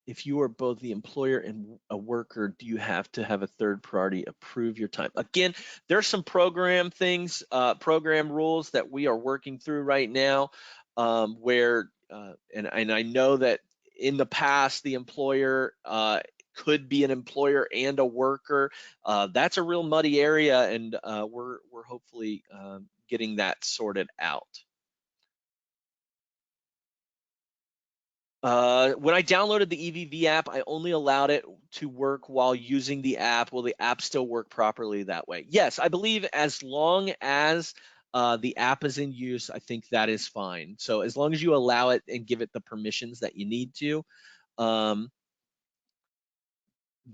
If you are both the employer and a worker, do you have to have a third party approve your time? Again, there's some program things, program rules that we are working through right now, where, and I know that in the past, the employer could be an employer and a worker. That's a real muddy area, and we're hopefully getting that sorted out. When I downloaded the EVV app, I only allowed it to work while using the app. Will the app still work properly that way? Yes, I believe as long as the app is in use, I think that is fine. So as long as you allow it and give it the permissions that you need to,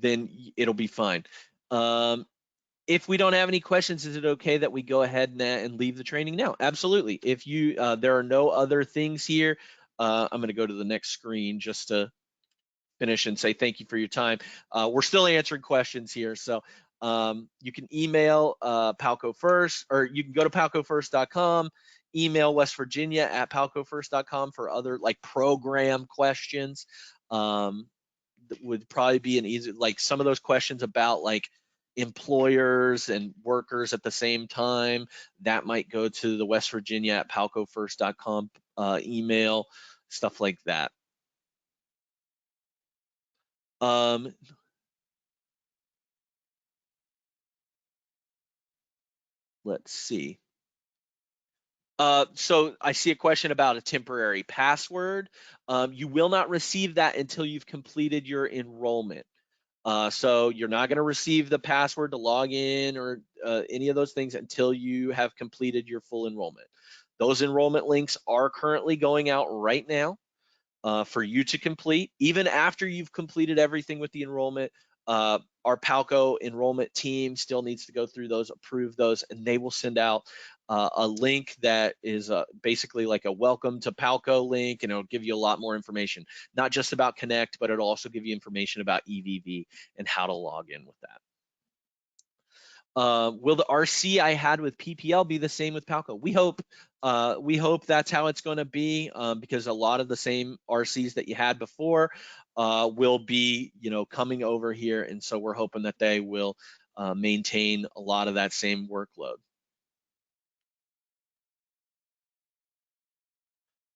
then it'll be fine. If we don't have any questions, is it okay that we go ahead and leave the training now? Absolutely. If there are no other things here, I'm going to go to the next screen just to finish and say thank you for your time. We're still answering questions here, so you can email Palco First, or you can go to palcofirst.com, email West Virginia at palcofirst.com for other like program questions. That would probably be an easy, like some of those questions about like employers and workers at the same time, that might go to the West Virginia at palcofirst.com email, stuff like that. Let's see. So I see a question about a temporary password. You will not receive that until you've completed your enrollment. So you're not going to receive the password to log in or any of those things until you have completed your full enrollment. Those enrollment links are currently going out right now for you to complete. Even after you've completed everything with the enrollment, our Palco enrollment team still needs to go through those, approve those, and they will send out a link that is basically like a welcome to Palco link, and it'll give you a lot more information, not just about Connect, but it'll also give you information about EVV and how to log in with that. Will the RC I had with PPL be the same with Palco? We hope that's how it's going to be, because a lot of the same RCs that you had before will be, coming over here, and so we're hoping that they will maintain a lot of that same workload.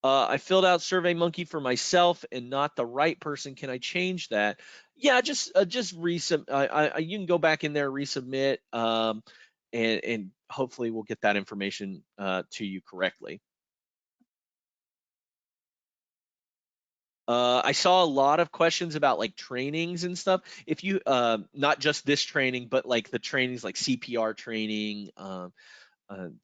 I filled out SurveyMonkey for myself and not the right person. Can I change that? Yeah, just resubmit. You can go back in there, resubmit, and hopefully we'll get that information to you correctly. I saw a lot of questions about like trainings and stuff. If you, not just this training, but like the trainings like CPR training,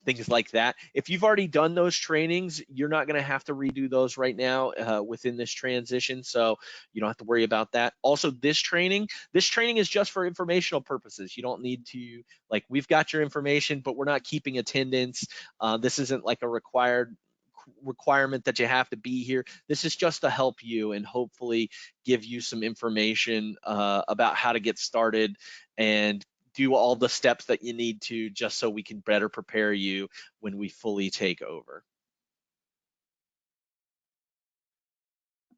things like that. If you've already done those trainings, you're not going to have to redo those right now within this transition, so you don't have to worry about that. Also, this training is just for informational purposes. You don't need to, like, we've got your information, but we're not keeping attendance. This isn't like a requirement that you have to be here. This is just to help you and hopefully give you some information about how to get started and do all the steps that you need to, just so we can better prepare you when we fully take over.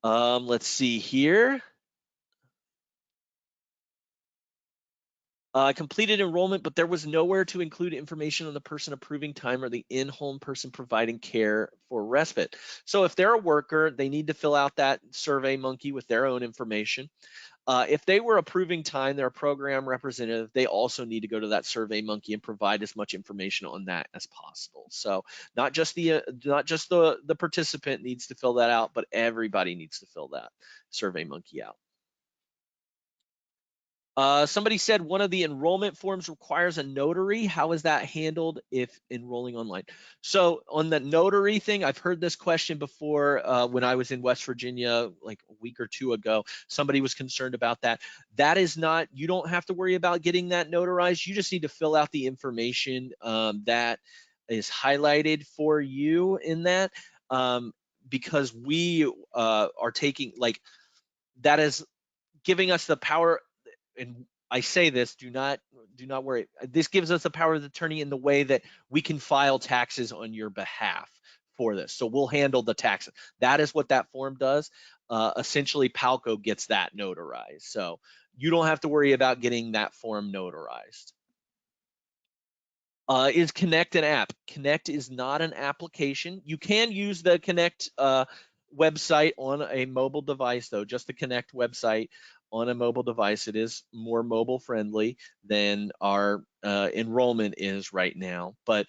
Let's see here. Completed enrollment, but there was nowhere to include information on the person approving time or the in-home person providing care for respite. So if they're a worker, they need to fill out that Survey Monkey with their own information. If they were approving time, they're a program representative, they also need to go to that Survey Monkey and provide as much information on that as possible. So not just the participant needs to fill that out, but everybody needs to fill that Survey Monkey out. Somebody said one of the enrollment forms requires a notary. How is that handled if enrolling online? So on the notary thing, I've heard this question before when I was in West Virginia like a week or two ago. Somebody was concerned about that. That is not, you don't have to worry about getting that notarized. You just need to fill out the information that is highlighted for you in that, because we are taking, like, that is giving us the power. And I say this, do not worry. This gives us the power of attorney in the way that we can file taxes on your behalf for this. So we'll handle the taxes. That is what that form does. Essentially, Palco gets that notarized. So you don't have to worry about getting that form notarized. Is Connect an app? Connect is not an application. You can use the Connect website on a mobile device, though. Just the Connect website on a mobile device. It is more mobile friendly than our enrollment is right now. But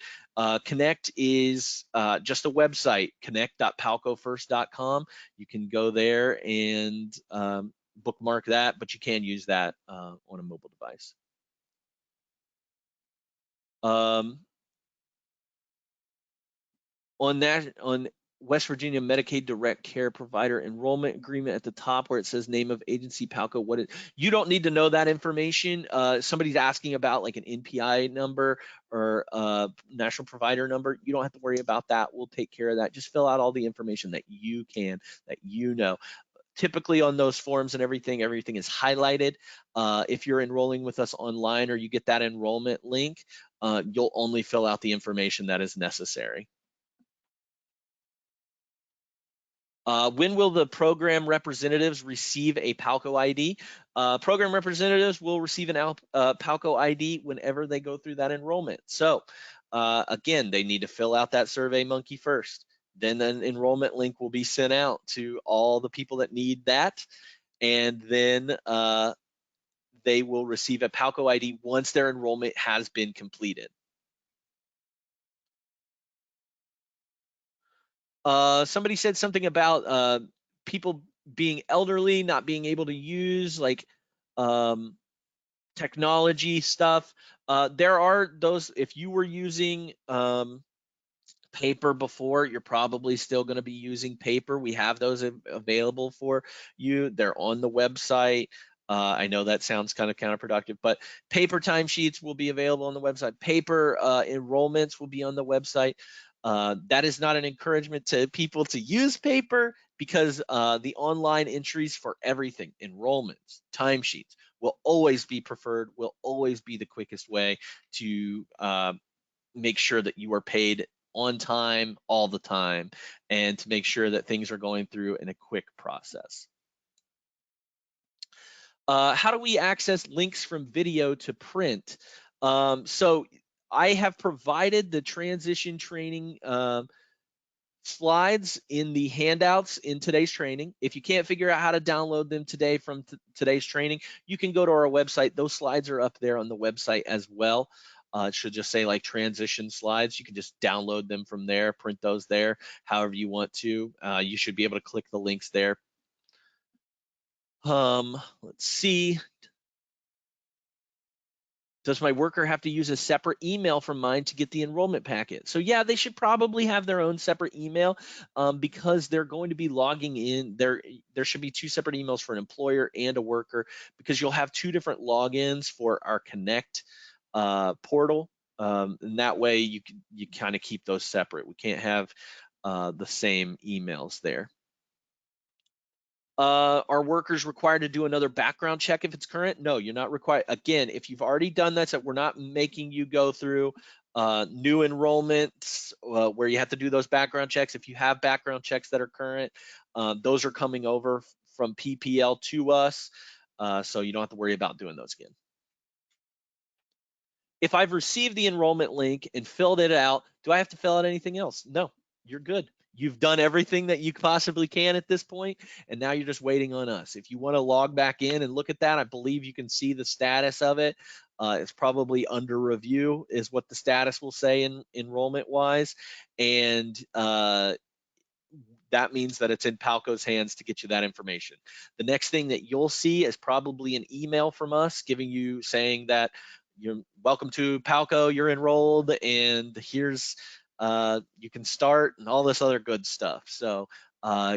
Connect is just a website, connect.palcofirst.com. You can go there and bookmark that, but you can use that on a mobile device. On West Virginia Medicaid Direct Care Provider Enrollment Agreement at the top where it says name of agency, Palco, you don't need to know that information. Somebody's asking about like an NPI number or national provider number. You don't have to worry about that. We'll take care of that. Just fill out all the information that you can, that you know. Typically on those forms and everything is highlighted. If you're enrolling with us online or you get that enrollment link, you'll only fill out the information that is necessary. When will the program representatives receive a Palco ID? Program representatives will receive an Palco ID whenever they go through that enrollment. So again, they need to fill out that Survey Monkey first. Then an enrollment link will be sent out to all the people that need that. And then they will receive a Palco ID once their enrollment has been completed. Somebody said something about people being elderly, not being able to use like technology stuff. There are those, if you were using paper before, you're probably still going to be using paper. We have those available for you. They're on the website. I know that sounds kind of counterproductive, but paper timesheets will be available on the website. Paper enrollments will be on the website. That is not an encouragement to people to use paper because the online entries for everything, enrollments, timesheets, will always be preferred, will always be the quickest way to make sure that you are paid on time all the time and to make sure that things are going through in a quick process. How do we access links from video to print? So I have provided the transition training slides in the handouts in today's training. If you can't figure out how to download them today from today's training, you can go to our website. Those slides are up there on the website as well. It should just say like transition slides. You can just download them from there, print those there, however you want to. You should be able to click the links there. Let's see. Does my worker have to use a separate email from mine to get the enrollment packet? So yeah, they should probably have their own separate email because they're going to be logging in. There should be two separate emails for an employer and a worker because you'll have two different logins for our Connect portal. And that way you kind of keep those separate. We can't have the same emails there. Are workers required to do another background check if it's current? No, you're not required. Again, if you've already done that, so we're not making you go through new enrollments where you have to do those background checks. If you have background checks that are current, those are coming over from PPL to us, so you don't have to worry about doing those again. If I've received the enrollment link and filled it out, do I have to fill out anything else? No, you're good. You've done everything that you possibly can at this point, and now you're just waiting on us. If you want to log back in and look at that, I believe you can see the status of it. It's probably under review, is what the status will say in enrollment wise, and that means that it's in Palco's hands to get you that information. The next thing that you'll see is probably an email from us giving you saying that you're welcome to Palco, you're enrolled, and here's you can start and all this other good stuff. So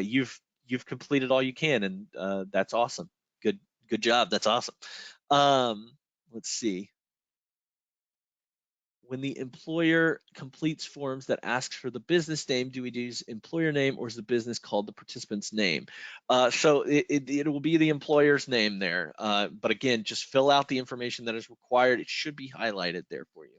you've completed all you can, and that's awesome. Good job. That's awesome. Let's see. When the employer completes forms that asks for the business name, do we use employer name or is the business called the participant's name? So it will be the employer's name there. But again, just fill out the information that is required. It should be highlighted there for you.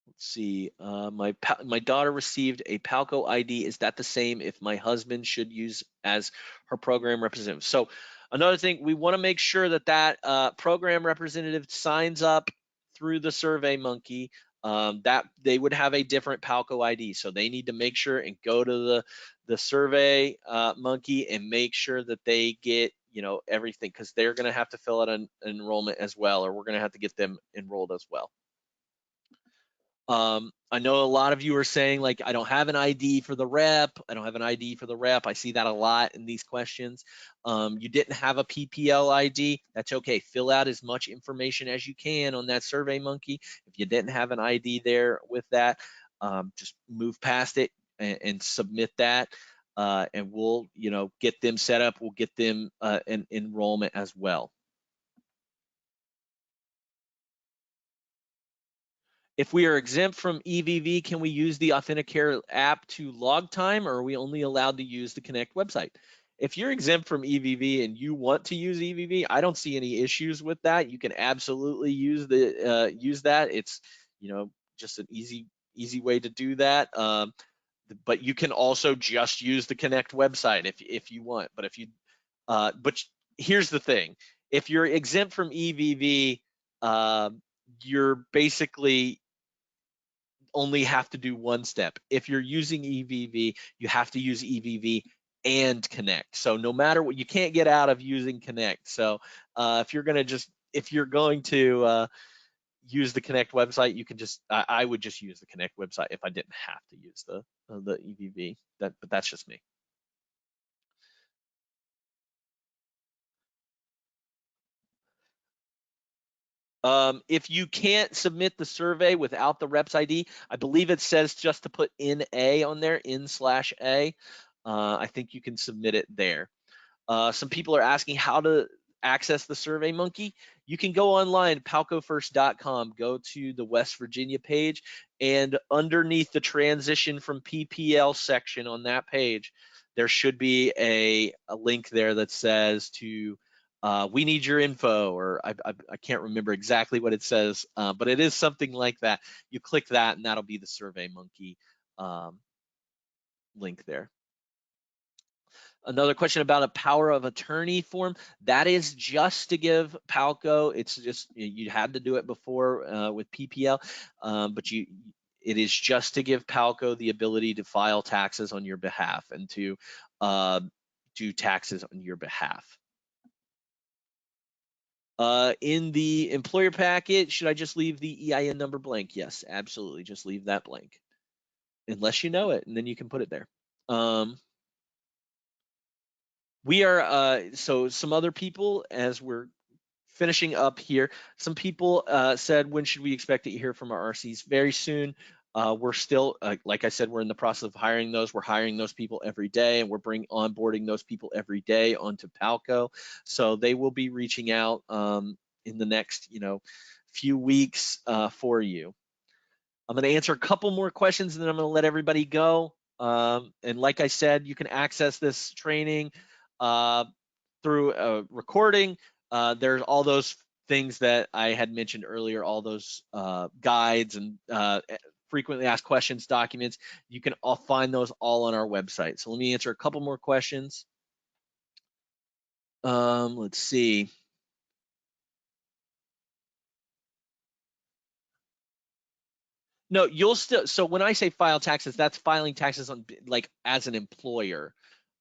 Let's see. My daughter received a Palco ID. Is that the same if my husband should use as her program representative? So another thing, we want to make sure that that program representative signs up through the Survey Monkey. That they would have a different Palco ID, so they need to make sure and go to the Survey Monkey and make sure that they get everything, because they're going to have to fill out an enrollment as well, or we're going to have to get them enrolled as well. I know a lot of you are saying, like, I don't have an ID for the rep. I don't have an ID for the rep. I see that a lot in these questions. You didn't have a PPL ID. That's okay. Fill out as much information as you can on that Survey Monkey. If you didn't have an ID there with that, just move past it and submit that. And we'll, get them set up. We'll get them an enrollment as well. If we are exempt from EVV, can we use the Authenticator app to log time, or are we only allowed to use the Connect website? If you're exempt from EVV and you want to use EVV, I don't see any issues with that. You can absolutely use that. It's just an easy way to do that. But you can also just use the Connect website if you want. But here's the thing: if you're exempt from EVV, you're basically only have to do one step. If you're using EVV, you have to use EVV and Connect. So no matter what, you can't get out of using Connect. So if you're going to use the Connect website, you can I would just use the Connect website if I didn't have to use the EVV. But that's just me. If you can't submit the survey without the reps ID, I believe it says just to put NA on there, in/A. I think you can submit it there. Some people are asking how to access the Survey Monkey. You can go online, palcofirst.com, go to the West Virginia page, and underneath the transition from PPL section on that page, there should be a link there that says to we need your info, or I can't remember exactly what it says, but it is something like that. You click that, and that'll be the Survey Monkey link there. Another question about a power of attorney form. That is just to give Palco. It's just you had to do it before with PPL, but it is just to give Palco the ability to file taxes on your behalf and to do taxes on your behalf. In the employer packet, should I just leave the EIN number blank? Yes, absolutely. Just leave that blank, unless you know it, and then you can put it there. We are so some other people, as we're finishing up here, some people said, when should we expect to hear from our RCs? Very soon. We're still, like I said, we're in the process of hiring those. We're hiring those people every day, and we're onboarding those people every day onto Palco. So they will be reaching out in the next few weeks for you. I'm going to answer a couple more questions and then I'm going to let everybody go. And like I said, you can access this training through a recording. There's all those things that I had mentioned earlier, all those guides and frequently asked questions documents. You can all find those all on our website. So let me answer a couple more questions. Let's see. No, you'll still, so when I say file taxes, that's filing taxes on like as an employer,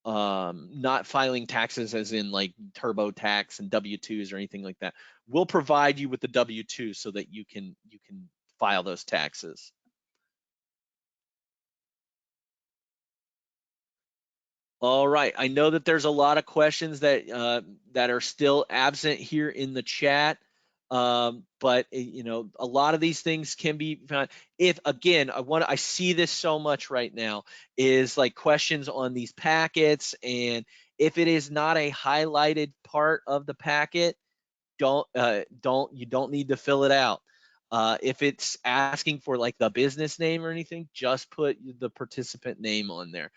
not filing taxes as in like TurboTax and W-2s or anything like that. We'll provide you with the W-2 so that you can file those taxes. All right. I know that there's a lot of questions that are still absent here in the chat, but you know, a lot of these things can be found. If again, I see this so much right now is like questions on these packets, and if it is not a highlighted part of the packet, you don't need to fill it out. If it's asking for like the business name or anything, just put the participant name on there.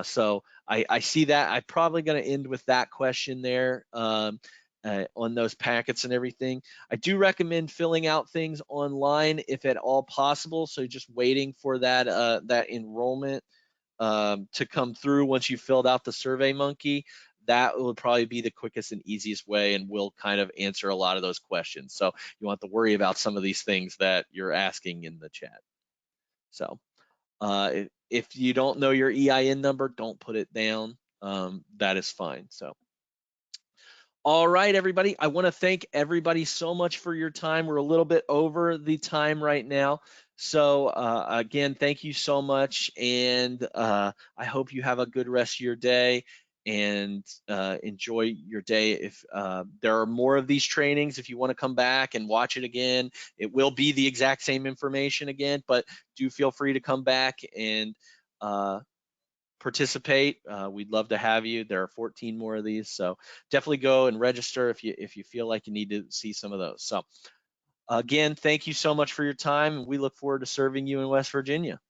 So I see that. I'm probably going to end with that question there on those packets and everything. I do recommend filling out things online if at all possible. So just waiting for that enrollment to come through once you filled out the Survey Monkey. That will probably be the quickest and easiest way, and will kind of answer a lot of those questions. So you won't have to worry about some of these things that you're asking in the chat. So if you don't know your EIN number, don't put it down. That is fine. So, all right, everybody. I want to thank everybody so much for your time. We're a little bit over the time right now. So again, thank you so much. And I hope you have a good rest of your day and enjoy your day. If there are more of these trainings, if you want to come back and watch it again, it will be the exact same information again, but do feel free to come back and participate. We'd love to have you. There are 14 more of these, so definitely go and register if you feel like you need to see some of those. So again, thank you so much for your time, and we look forward to serving you in West Virginia.